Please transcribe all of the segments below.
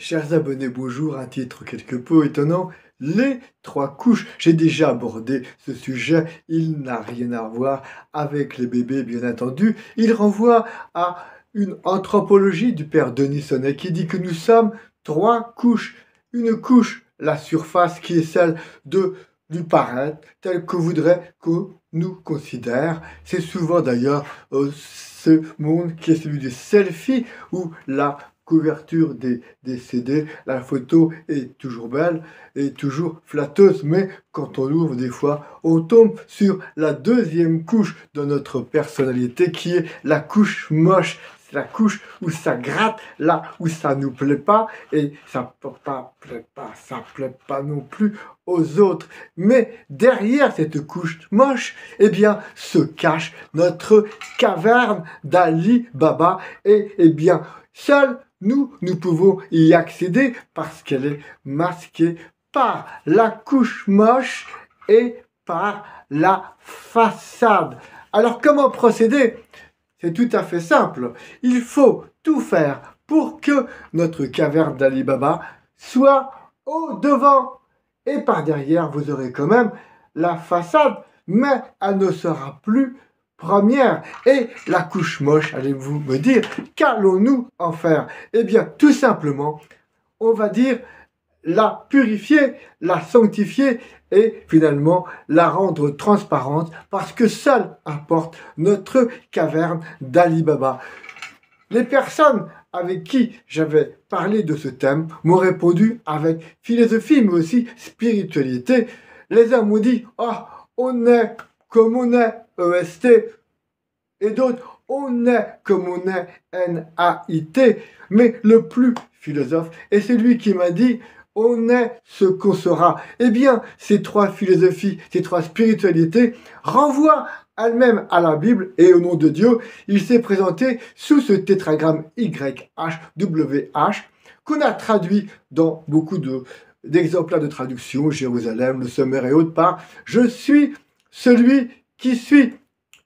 Chers abonnés, bonjour, un titre quelque peu étonnant, les trois couches. J'ai déjà abordé ce sujet, il n'a rien à voir avec les bébés bien entendu. Il renvoie à une anthropologie du père Denis Sonnet qui dit que nous sommes trois couches. Une couche, la surface qui est celle du paraître, tel que voudrait qu'on nous considère. C'est souvent d'ailleurs ce monde qui est celui du selfie où la couverture des CD, la photo est toujours belle et toujours flatteuse, mais quand on l'ouvre des fois, on tombe sur la deuxième couche de notre personnalité qui est la couche moche. C'est la couche où ça gratte, là où ça nous plaît pas, et ça plaît pas non plus aux autres. Mais derrière cette couche moche, eh bien, se cache notre caverne d'Ali Baba, et eh bien, seul nous pouvons y accéder parce qu'elle est masquée par la couche moche et par la façade. Alors comment procéder? C'est tout à fait simple. Il faut tout faire pour que notre caverne d'Ali Baba soit au devant. Et par derrière, vous aurez quand même la façade, mais elle ne sera plus première. Et la couche moche, allez-vous me dire, qu'allons-nous en faire? Eh bien, tout simplement, on va dire la purifier, la sanctifier et finalement la rendre transparente parce que seule apporte notre caverne d'Ali Baba. Les personnes avec qui j'avais parlé de ce thème m'ont répondu avec philosophie mais aussi spiritualité. Les uns m'ont dit « Ah, on est comme on est, EST » et d'autres « On est comme on est, NAIT ». Mais le plus philosophe est celui qui m'a dit « On est ce qu'on sera ». Eh bien, ces trois philosophies, ces trois spiritualités renvoient elles-mêmes à la Bible et au nom de Dieu, il s'est présenté sous ce tétragramme YHWH qu'on a traduit dans beaucoup d'exemplaires de traduction, Jérusalem, le sommaire et autres par « Je suis celui qui suis ».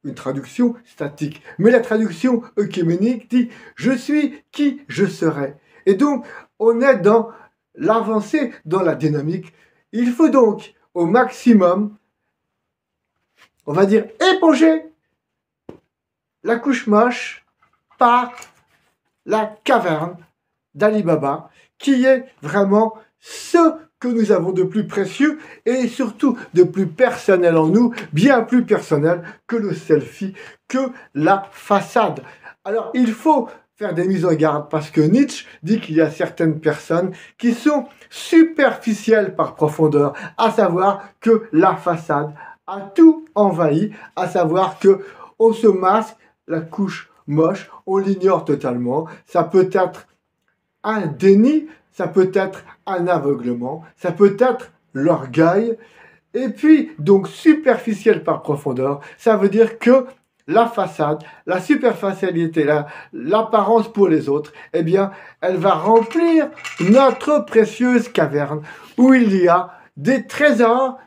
Une traduction statique. Mais la traduction œcuménique dit « Je suis qui je serai ». Et donc, on est dans l'avancée, dans la dynamique. Il faut donc, au maximum, on va dire, éponger la couche moche par la caverne d'Ali Baba, qui est vraiment ce que nous avons de plus précieux et surtout de plus personnel en nous, bien plus personnel que le selfie, que la façade. Alors, il faut faire des mises en garde parce que Nietzsche dit qu'il y a certaines personnes qui sont superficielles par profondeur, à savoir que la façade a tout envahi, à savoir que on se masque la couche moche, on l'ignore totalement, ça peut être un déni, ça peut être un aveuglement, ça peut être l'orgueil, et puis donc superficiel par profondeur, ça veut dire que la façade, la superficialité, l'apparence pour les autres, eh bien, elle va remplir notre précieuse caverne où il y a des trésors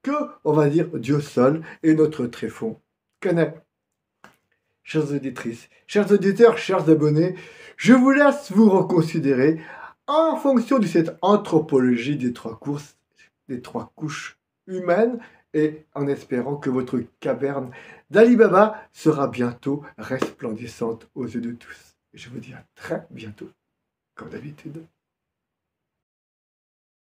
que, on va dire, Dieu seul et notre tréfonds connaît. Chères auditrices, chers auditeurs, chers abonnés, je vous laisse vous reconsidérer en fonction de cette anthropologie des trois couches humaines et en espérant que votre caverne d'Ali Baba sera bientôt resplendissante aux yeux de tous. Et je vous dis à très bientôt, comme d'habitude.